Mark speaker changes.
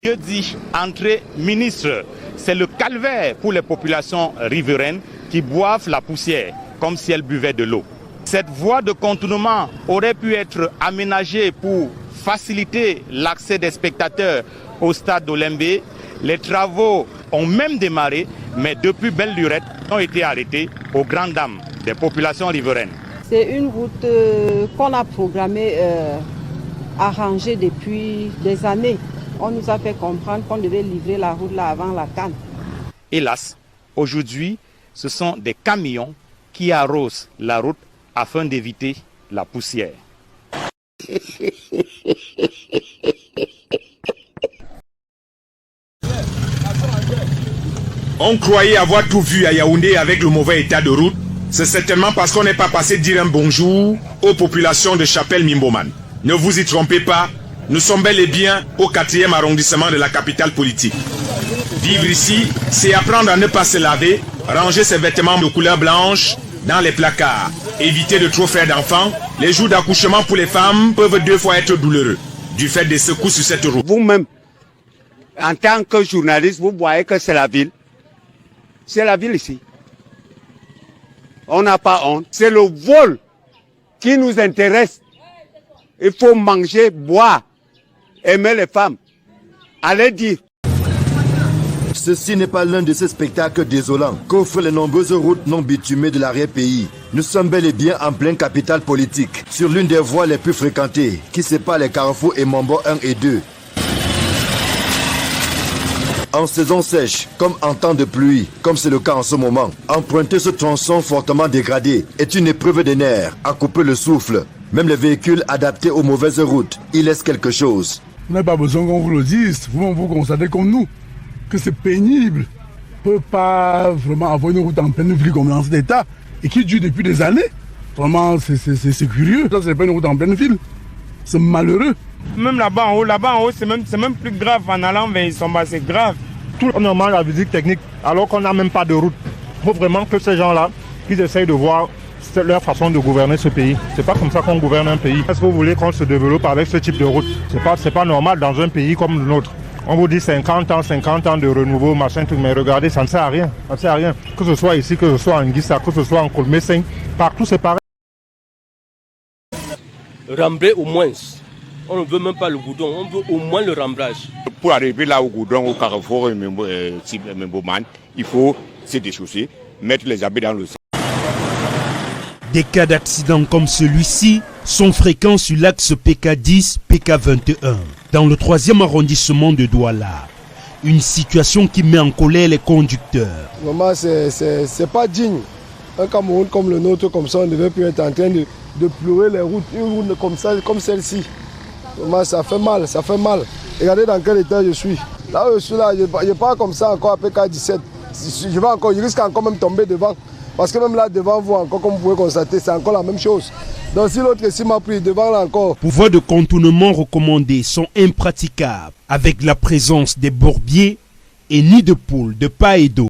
Speaker 1: Je dis entrée ministre, c'est le calvaire pour les populations riveraines qui boivent la poussière comme si elles buvaient de l'eau. Cette voie de contournement aurait pu être aménagée pour faciliter l'accès des spectateurs au stade d'Olembe. Les travaux ont même démarré, mais depuis belle lurette, ont été arrêtés aux grandes dames des populations riveraines.
Speaker 2: C'est une route qu'on a programmée, arrangée depuis des années. On nous a fait comprendre qu'on devait livrer la route là avant la CAN.
Speaker 1: Hélas, aujourd'hui, ce sont des camions qui arrosent la route afin d'éviter la poussière.
Speaker 3: On croyait avoir tout vu à Yaoundé avec le mauvais état de route. C'est certainement parce qu'on n'est pas passé dire un bonjour aux populations de Chapelle-Mimboman. Ne vous y trompez pas, nous sommes bel et bien au 4e arrondissement de la capitale politique. Vivre ici, c'est apprendre à ne pas se laver, ranger ses vêtements de couleur blanche dans les placards, éviter de trop faire d'enfants. Les jours d'accouchement pour les femmes peuvent 2 fois être douloureux du fait des secousses sur cette route.
Speaker 4: Vous-même, en tant que journaliste, vous voyez que c'est la ville. C'est la ville ici. On n'a pas honte. C'est le vol qui nous intéresse. Il faut manger, boire, aimer les femmes. Allez dire.
Speaker 5: Ceci n'est pas l'un de ces spectacles désolants qu'offrent les nombreuses routes non bitumées de l'arrière-pays. Nous sommes bel et bien en pleine capitale politique, sur l'une des voies les plus fréquentées, qui sépare les carrefours et Mambo 1 et 2. En saison sèche, comme en temps de pluie, comme c'est le cas en ce moment, emprunter ce tronçon fortement dégradé est une épreuve des nerfs, à couper le souffle. Même les véhicules adaptés aux mauvaises routes, ils laissent quelque chose.
Speaker 6: Vous n'avez pas besoin qu'on vous le dise, vous constatez comme nous que c'est pénible. On ne peut pas vraiment avoir une route en pleine ville comme dans cet état et qui dure depuis des années. Vraiment, c'est curieux. Ça, c'est pas une route en pleine ville. C'est malheureux.
Speaker 7: Même là-bas en haut, c'est même plus grave. En allant vers Isomba, c'est grave.
Speaker 8: Tout le monde a la visite technique alors qu'on n'a même pas de route. Il faut vraiment que ces gens-là, qu'ils essayent de voir leur façon de gouverner ce pays. C'est pas comme ça qu'on gouverne un pays. Est-ce que vous voulez qu'on se développe avec ce type de route? C'est pas normal dans un pays comme le nôtre. On vous dit 50 ans de renouveau, machin, tout, mais regardez, ça ne sert à rien. Ça ne sert à rien. Que ce soit ici, que ce soit en Guissa, que ce soit en Kolmeseng, partout c'est pareil.
Speaker 9: Rembrer au moins. On ne veut même pas le goudron, on veut au moins le rembrage.
Speaker 10: Pour arriver là au goudron, au carrefour Mimboman, il faut se déchausser, mettre les habits dans le sang.
Speaker 11: Des cas d'accidents comme celui-ci sont fréquents sur l'axe PK10, PK21, dans le 3e arrondissement de Douala. Une situation qui met en colère les conducteurs.
Speaker 12: Vraiment, c'est pas digne. Un Cameroun comme le nôtre, comme ça, on ne devait plus être en train de pleurer les routes, une route comme ça, comme celle-ci. Vraiment, ça fait mal, ça fait mal. Regardez dans quel état je suis. Là où je suis là, je pars comme ça encore à PK17. Je risque encore même tomber devant. Parce que même là devant vous encore, comme vous pouvez constater, c'est encore la même chose. Donc si l'autre ici m'a pris devant là encore.
Speaker 11: Les voies de contournement recommandées sont impraticables avec la présence des bourbiers et nids de poules de pas et d'eau.